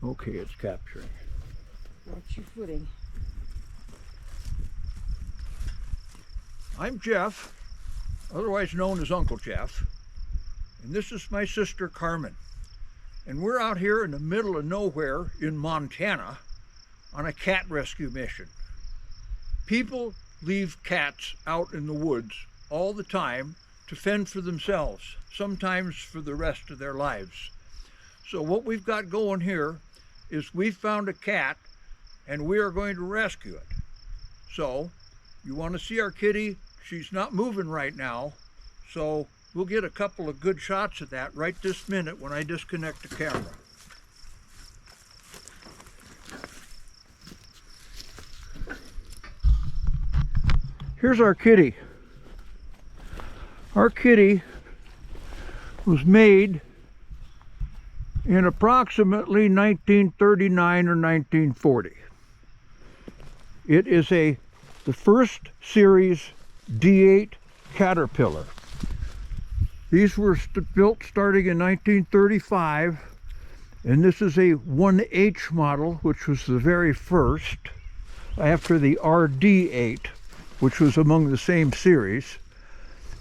Okay, it's capturing. Watch your footing. I'm Jeff, otherwise known as Uncle Jeff, and this is my sister Carmine. And we're out here in the middle of nowhere in Montana on a cat rescue mission. People leave cats out in the woods all the time to fend for themselves, sometimes for the rest of their lives. So what we've got going here is we found a cat and we are going to rescue it. So you want to see our kitty? She's not moving right now, so we'll get a couple of good shots of that right this minute when I disconnect the camera. Here's our kitty. Our kitty was made in approximately 1939 or 1940. It is the first series D8 Caterpillar. These were built starting in 1935, and this is a 1H model, which was the very first after the RD8, which was among the same series,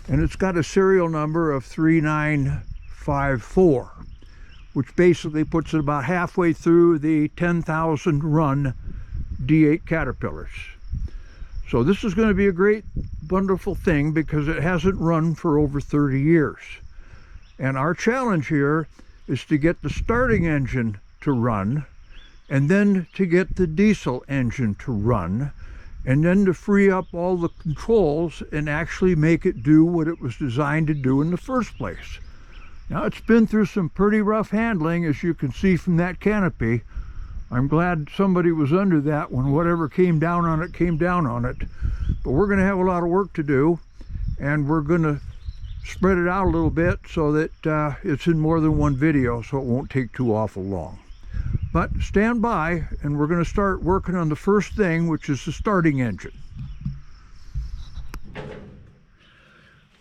and it's got a serial number of 3954, which basically puts it about halfway through the 10,000 run D8 Caterpillars. So this is going to be a great, wonderful thing because it hasn't run for over 30 years. And our challenge here is to get the starting engine to run, and then to get the diesel engine to run, and then to free up all the controls and actually make it do what it was designed to do in the first place. Now, it's been through some pretty rough handling, as you can see from that canopy. I'm glad somebody was under that when whatever came down on it came down on it. But we're going to have a lot of work to do, and we're going to spread it out a little bit so that it's in more than one video, so it won't take too awful long. But stand by, and we're going to start working on the first thing, which is the starting engine.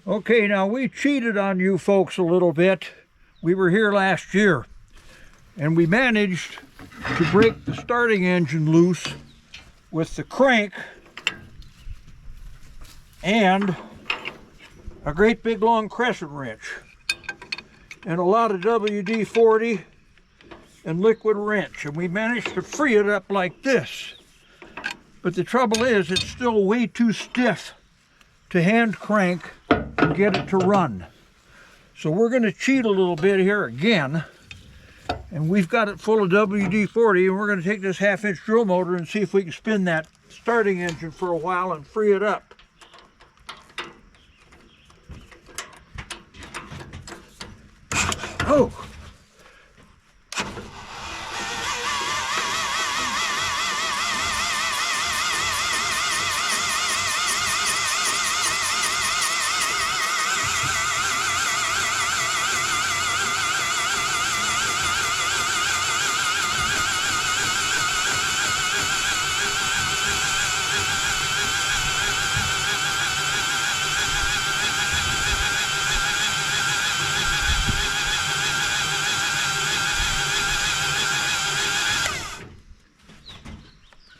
Okay, now we cheated on you folks a little bit. We were here last year, and we managed to break the starting engine loose with the crank and a great big long crescent wrench and a lot of WD-40 and liquid wrench, and we managed to free it up like this. But the trouble is, it's still way too stiff to hand crank and get it to run. So we're going to cheat a little bit here again, and we've got it full of WD-40, and we're going to take this 1/2-inch drill motor and see if we can spin that starting engine for a while and free it up. Oh!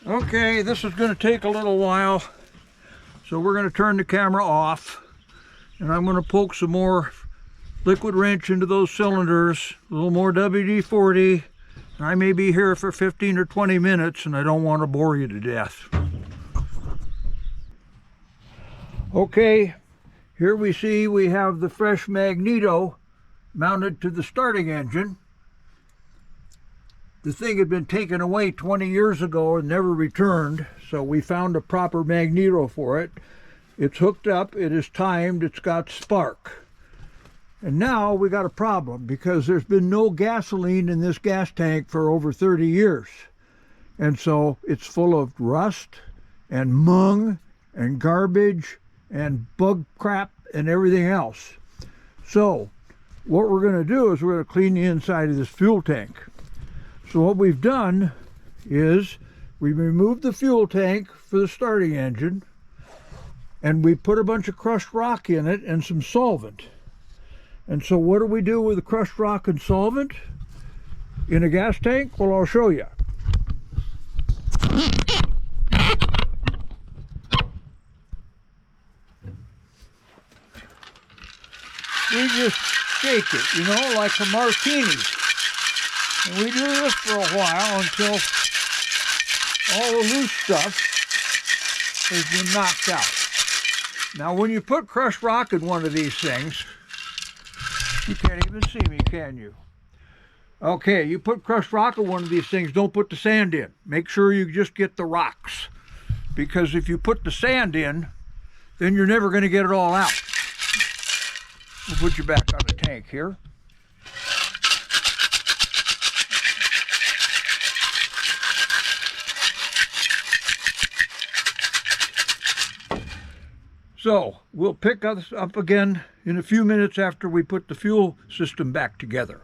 Okay, this is going to take a little while, so we're going to turn the camera off, and I'm going to poke some more liquid wrench into those cylinders, a little more WD-40, and I may be here for 15 or 20 minutes, and I don't want to bore you to death. Okay, here we see we have the fresh magneto mounted to the starting engine. The thing had been taken away 20 years ago and never returned, so we found a proper magneto for it. It's hooked up, it is timed, it's got spark. And now we got a problem because there's been no gasoline in this gas tank for over 30 years. And so it's full of rust and mung and garbage and bug crap and everything else. So what we're going to do is we're going to clean the inside of this fuel tank. So what we've done is we removed the fuel tank for the starting engine, and we put a bunch of crushed rock in it and some solvent. And so what do we do with the crushed rock and solvent? in a gas tank? Well, I'll show you. We just shake it, you know, like a martini. And we do this for a while until all the loose stuff has been knocked out. Now, when you put crushed rock in one of these things, you can't even see me, can you? Okay, you put crushed rock in one of these things, don't put the sand in. Make sure you just get the rocks. Because if you put the sand in, then you're never going to get it all out. We'll put you back on the tank here. So we'll pick us up again in a few minutes after we put the fuel system back together.